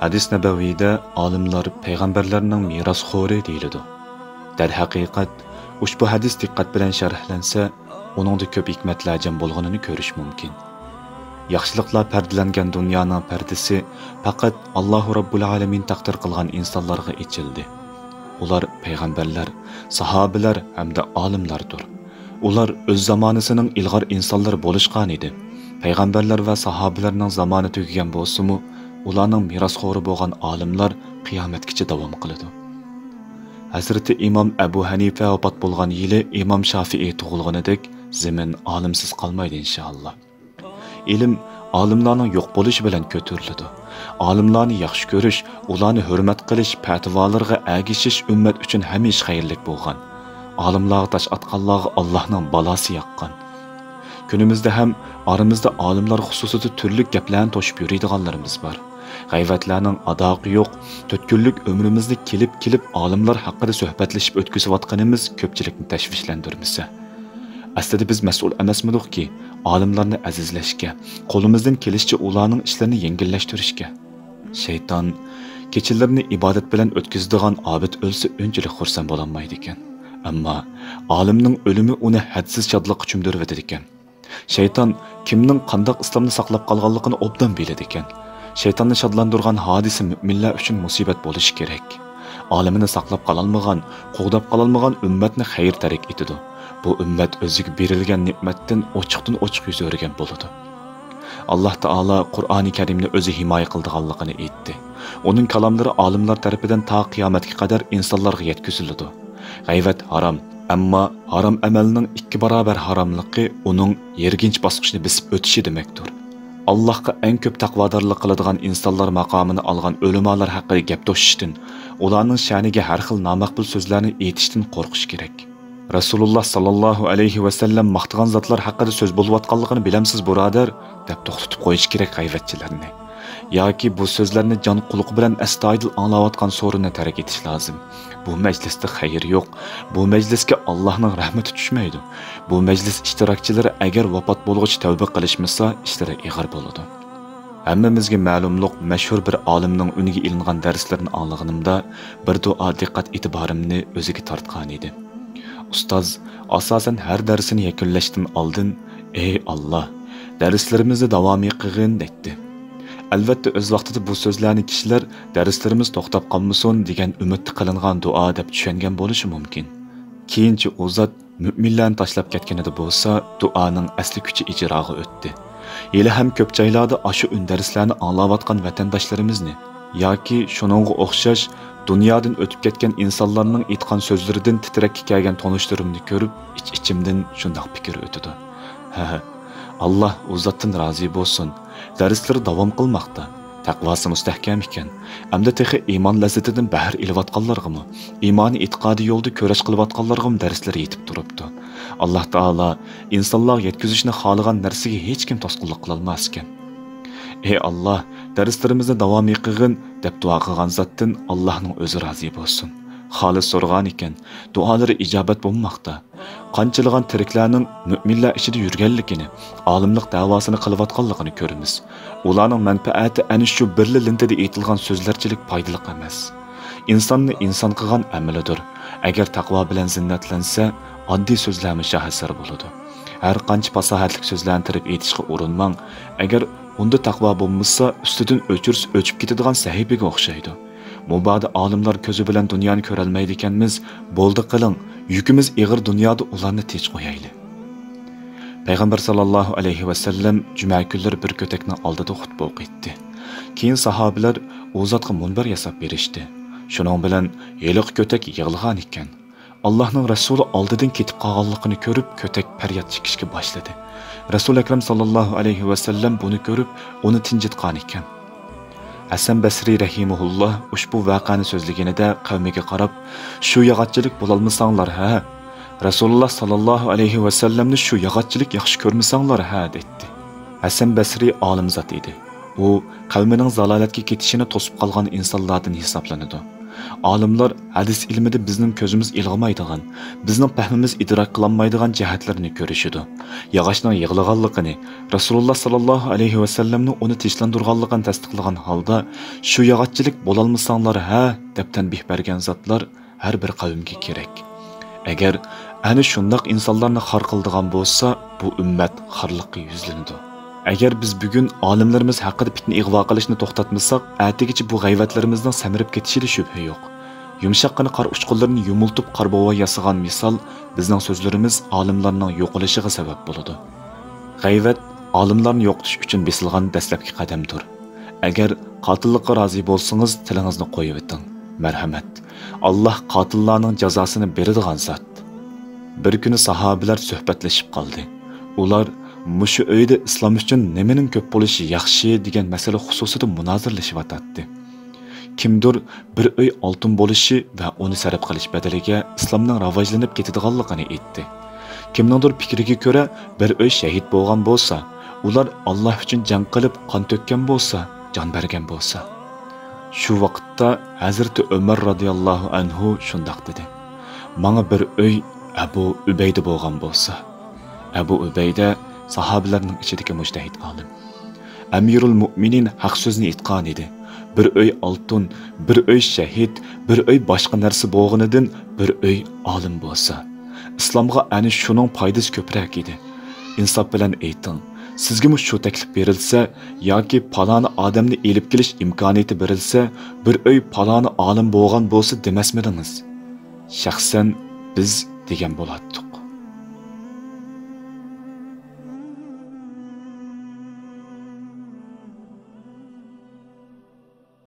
Hadis nabaviyda olimlar payg'ambarlarning merosxo'ri deyiladi. Darhaqiqat, ushbu hadis diqqat bilan sharhlansa, uningda ko'p hikmatlar jam bo'lganini ko'rish mumkin. Yaxshiliklar pardalangan dunyoning pardasi faqat Alloh Rabbul Alamin taqdir qilgan insonlarga ochildi. Ular payg'ambarlar, sahobalar hamda olimlardir. Ular o'z zamonasining ilg'or insonlari bo'lishgan edi. Payg'ambarlar va sahobalarning zamoni tugagan bo'lsa-mu, ularning merosxo'ri bo'lgan olimlar qiyomatgacha davom qiladi. Hazrati Imom Abu Hanifa vafot bo'lgan yili Imom Shafiiy tug'ilganidek, zamin olimsiz qolmaydi inshaalloh. Ilm olimlarning yo'q bo'lishi bilan ko'tariladi. Olimlarni yaxshi ko'rish, ularni hurmat qilish, fatvolarga agishish ummat uchun hamisha xayrlik bo'lgan. Olimlarga tosh atqanlarga Allohning balosi yoqqan. Kunimizda ham oramizda olimlar xususida turli gaplarni to'shib yuradiganlarimiz bor. G'ayvatlarning adoqi yo'q, 4 kunlik umrimizni kelib olimlar haqida suhbatlashib o'tkazayotganimiz ko'pchilikni tashvishlantirmasa. Aslida biz mas'ul emasmidikki, olimlarni azizlashga, qo'limizdan kelishicha ularning ishlarini yengillashtirishga. Shayton kechilarini ibodat bilan o'tkazadigan obid o'lsa unchalik xursand bo'lolmaydi ekan. Ammo olimning o'limi uni hadsiz shodlikqa cho'mdirib o'tadi ekan. Shayton kimning qanday islomni saqlab qolganligini obdan biladi ekan. Shaytonni shodlantirgan hodisa mu'minlar uchun musibat bo'lishi kerak. Olimini saqlab qololmagan, qo'g'dab qololmagan ummatni xayr tarik etadi. Bu ummat o'ziga berilgan ne'matdan ochiqdan ochiq yuz o'rgan bo'ladi. Alloh taolo Qur'oni Karimni o'zi himoya qilganligini aytdi. Uning kalomlari olimlar tomonidan ta qiyomatga qadar insonlarga yetkaziladi. G'ayvat harom, ammo harom amalning 2 barobar haromligi uning yerginch bosqichini besib o'tishi demakdir. Allohga eng ko'p taqvodorlik qiladigan insonlar maqomini olgan ulamolar haqida gap to'shishdan, ularning sha'niga har xil nomaqbul so'zlarni aytishdan qo'rqish kerak. Rasululloh sallallohu alayhi va sallam maqtagan zotlar haqida so'z bo'layotganligini bilamsiz, birodar, deb to'xtatib qo'yish kerak g'ayvatchilarni. Yoki bu so'zlarni jon quluq bilan astoydil anglayotgan so'rini tark etish lozim. Bu majlisda xayr yo'q. Bu majlisga Allohning rahmati tushmaydi. Bu majlis ishtirokchilari agar vafot bo'lg'ich tavba qilishmasa, ishlari ig'ir bo'ladi. Hammamizga ma'lumliq mashhur bir olimning uniga ilingan darslarni anglaganimda bir duo diqqat e'tiborimni o'ziga tortgan edi. Ustoz asosan har darsini yakunlashdan oldin "Ey Alloh, darslarimizni davomiy qilgin" dedi. Albatta o'z vaqtida bu so'zlarni kishilar darslarimiz to'xtab qolmasin degan umid qilingan duo deb tushungan bo'lishi mumkin. Keyinchi u zot mu'minlarni tashlab ketganida bo'lsa, duoning asli kuchi ijroga o'tdi. Hali ham ko'p joylarda ashu darslarni anglayotgan vatandoshlarimizni yoki shuningga o'xshash dunyodan o'tib ketgan insonlarning aytgan so'zlaridan titrakka kelgan tanishlarimni ko'rib, ichimdan shunday fikr o'tdi. Alloh u zotdan rozi bo'lsin. Darslar davom qilmoqda. Taqvosi mustahkam ekan. Hamda texi iymon lazzatidan bahr ilayotganlarga, iymoni e'tiqodi yo'lda ko'rash qilayotganlarga darslar yetib turibdi. Alloh taolo insonlar yetkazishni xohlagan narsaga hech kim to'sqinlik qila olmas ekan. Ey Alloh, darslarimizni davomiy qilgin deb duo qilgan zotdan Allohning o'zi rozi bo'lsin. Xolis so'rgan ekan, duolari ijobat bo'lmoqda. Qanchalagan tiriklarning mu'minlar ichida yurganligini, olimlik davosini qilayotganligini ko'ramiz. Ularning manfaati ana shu birlilintida aytilgan so'zlarchilik foydali emas. Insonni inson qilgan amalidir. Agar taqvo bilan zinnatlansa, oddiy so'zlarmi shahasar bo'ladi. Har qancha fasohatli so'zlarni tirib aytishga urinmang. Agar unda taqvo bo'lmasa, ustidan o'chib ketadigan sahibiga o'xshaydi. Mubada olimlar ko'zi bilan dunyoni ko'rolmaydi ekanmiz, bo'ldi qiling, yukimiz ig'ir dunyoda ularni tinch qo'yayli. Payg'ambar sallallohu alayhi va sallam juma kunlari bir ko'takning oldida xutba o'qitdi. Keyin sahobalar u zotga munbar yasab berishdi. Shuning bilan yeliq ko'tak yig'ilgan ekan. Allohning rasuli oldidan ketib qolganligini ko'rib, ko'tak faryod chekishga boshladi. Rasul akram sallallohu alayhi va sallam buni ko'rib, uni tinchitgan ekan. Hasan Basri rahimahulloh ushbu voqeani so'zlaganida qavmiga qarab, "Shu yog'ochchilik bo'lolmasanglar, ha? Rasululloh sallallohu alayhi va sallamni shu yog'ochchilik yaxshi ko'rmasanglar, ha?" dedi. Hasan Basri olim zot edi. U qavmining zalolatga ketishini to'sib qolgan insonlardan hisoblanadi. Olimlar hadis ilmida bizning ko'zimiz ilg'amaydigan, bizning fahmimiz idrok qilinmaydigan jihatlarni ko'rishidi. Yog'ochning yig'ilganligini, Rasululloh sallallohu alayhi va sallamning uni tinchlantirganligini tasdiqlagan holda, shu yog'ochchilik bo'lolmasanglar ha deb tanbih bergan zotlar har bir qavmga kerak. Agar ana shundoq insonlarni xor qiladigan bo'lsa, bu ummat xorliqqa yuzlanadi. Agar biz bugun olimlarimiz haqida fitna ig'vo qilishni to'xtatmasak, ertagacha bu g'ayvatlarimizning samirib ketishida shubha yo'q. Yumshaqqina qor uchqunlarini yumultib qorbovo yasagan misol bizning so'zlarimiz olimlarning yo'qolishiga sabab bo'ladi. G'ayvat olimlarni yo'qotish uchun besilgan dastlabki qadamdir. Agar qotillikqa rozi bo'lsangiz, tilingizni qo'yib o'ting. Marhamat. Alloh qotillarning jazosini beradigan zot. Bir kuni sahobalar suhbatlashib qoldi. Ular mushu uyda islom uchun nimaning ko'p bo'lishi yaxshi degan masala xususida munozirlashyapti. Kimdir bir uy oltin bo'lishi va uni sarf qilish badaliga islomning rivojlanib ketadiganligini aytdi. Kimningdir fikriga ko'ra bir uy shahid bo'lgan bo'lsa, ular Alloh uchun jang qilib qon to'kkan bo'lsa, jon bergan bo'lsa. Shu vaqtda Hazrat Umar radhiyallohu anhu shundoq dedi: "Menga bir uy Abu Ubayda bo'lgan bo'lsa." Abu Ubayda sahobalarning ichidagi mujtahid olim. Amirul Mu'minin haq so'zni aytgan edi. Bir uy oltin, bir uy shahid, bir uy boshqa narsa bo'lganidan bir uy olim bo'lsa. Islomga ana shuning foydasi ko'proq edi. Insof bilan ayting, sizga shu taklif berilsa yoki paloni odamni elib kelish imkoniyati berilsa, bir uy paloni olim bo'lgan bo'lsa demasmidingiz? Shaxsan biz degan bo'lardik.